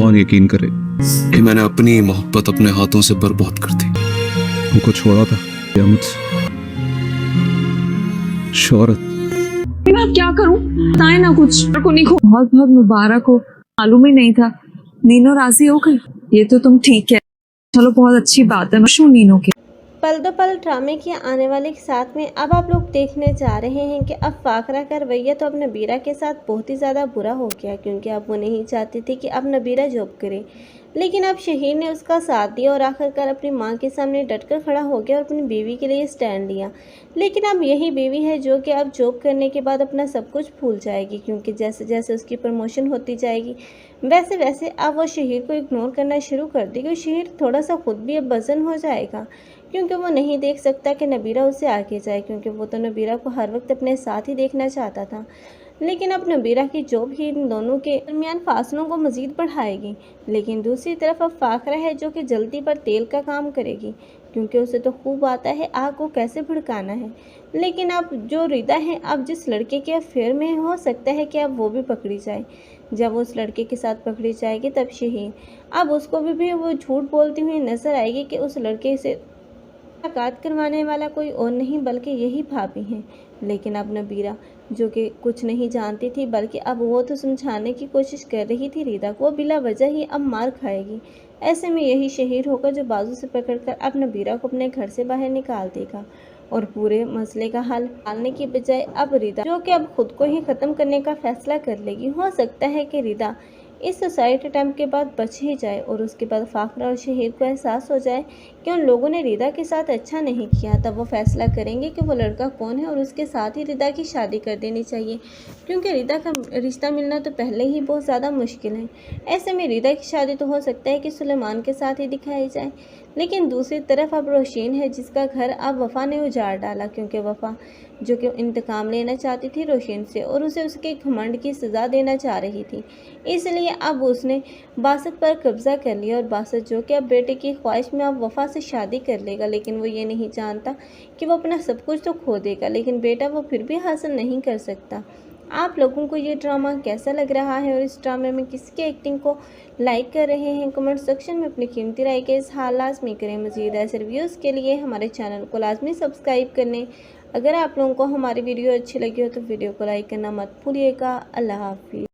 कौन यकीन करे कि मैंने अपनी मोहब्बत अपने हाथों से बर्बाद कर दी। उनको छोड़ा था या मुझसे शोहरत। मैं अब क्या करूं? बताए ना कुछ को नहीं को बहुत बहुत मुबारक हो, मालूम ही नहीं था। नीनो राजी हो गई, ये तो तुम ठीक है, चलो बहुत अच्छी बात है। मैं नीनो के पल दो पल ड्रामे के आने वाले के साथ में अब आप लोग देखने जा रहे हैं कि अब फाकरा का रवैया तो अब नबीरा के साथ बहुत ही ज़्यादा बुरा हो गया, क्योंकि अब वो नहीं चाहती थी कि अब नबीरा जॉब करे। लेकिन अब शहीर ने उसका साथ दिया और आखिरकार अपनी माँ के सामने डटकर खड़ा हो गया और अपनी बीवी के लिए स्टैंड लिया। लेकिन अब यही बीवी है जो कि अब जॉब करने के बाद अपना सब कुछ भूल जाएगी, क्योंकि जैसे जैसे उसकी प्रमोशन होती जाएगी वैसे वैसे अब वो शहीर को इग्नोर करना शुरू कर देगी। शहीर थोड़ा सा खुद भी अब वजन हो जाएगा, क्योंकि वो नहीं देख सकता कि नबीरा उससे आगे जाए, क्योंकि वो तो नबीरा को हर वक्त अपने साथ ही देखना चाहता था। लेकिन अब नबीरा की जॉब ही इन दोनों के दरमियान फासलों को मज़ीद बढ़ाएगी। लेकिन दूसरी तरफ अब फाकरा है जो कि जल्दी पर तेल का काम करेगी, क्योंकि उसे तो खूब आता है आग को कैसे भड़काना है। लेकिन अब जो रिदा है, अब जिस लड़के के अफेयर में हो सकता है कि अब वो भी पकड़ी जाए। जब उस लड़के के साथ पकड़ी जाएगी तब शहीन अब उसको भी वो झूठ बोलती हुई नजर आएगी कि उस लड़के से मुलाकात करवाने वाला कोई और नहीं बल्कि यही भाभी हैं। लेकिन अब नबीरा जो कि कुछ नहीं जानती थी, बल्कि अब वो तो समझाने की कोशिश कर रही थी रिदा को, बिला वजह ही अब मार खाएगी। ऐसे में यही शहीर होगा जो बाजू से पकड़कर अब नबीरा को अपने घर से बाहर निकाल देगा और पूरे मसले का हल निकालने की बजाय अब रिदा जो कि अब खुद को ही ख़त्म करने का फैसला कर लेगी। हो सकता है कि रिदा इस सुसाइड अटैम्प्ट के बाद बच ही जाए और उसके बाद फाकरा और शहीर को एहसास हो जाए कि उन लोगों ने रिदा के साथ अच्छा नहीं किया। तब वो फैसला करेंगे कि वो लड़का कौन है और उसके साथ ही रिदा की शादी कर देनी चाहिए, क्योंकि रिदा का रिश्ता मिलना तो पहले ही बहुत ज़्यादा मुश्किल है। ऐसे में रिदा की शादी तो हो सकता है कि सुलेमान के साथ ही दिखाई जाए। लेकिन दूसरी तरफ अब रोशीन है जिसका घर अब वफ़ा ने उजाड़ डाला, क्योंकि वफ़ा जो कि इंतकाम लेना चाहती थी रोशीन से और उसे उसके घमंड की सज़ा देना चाह रही थी। इसलिए अब उसने बासत पर कब्ज़ा कर लिया और बासत जो कि अब बेटे की ख्वाहिश में अब वफ़ा से शादी कर लेगा। लेकिन वो ये नहीं जानता कि वो अपना सब कुछ तो खो देगा, लेकिन बेटा वो फिर भी हासिल नहीं कर सकता। आप लोगों को ये ड्रामा कैसा लग रहा है और इस ड्रामे में किसकी एक्टिंग को लाइक कर रहे हैं? कमेंट सेक्शन में अपनी कीमती राय का इज़हार लाजमी करें। मज़ीद ऐसे रिव्यूज़ के लिए हमारे चैनल को लाजमी सब्सक्राइब करने। अगर आप लोगों को हमारी वीडियो अच्छी लगी हो तो वीडियो को लाइक करना मत भूलिएगा। अल्लाह हाफिज़।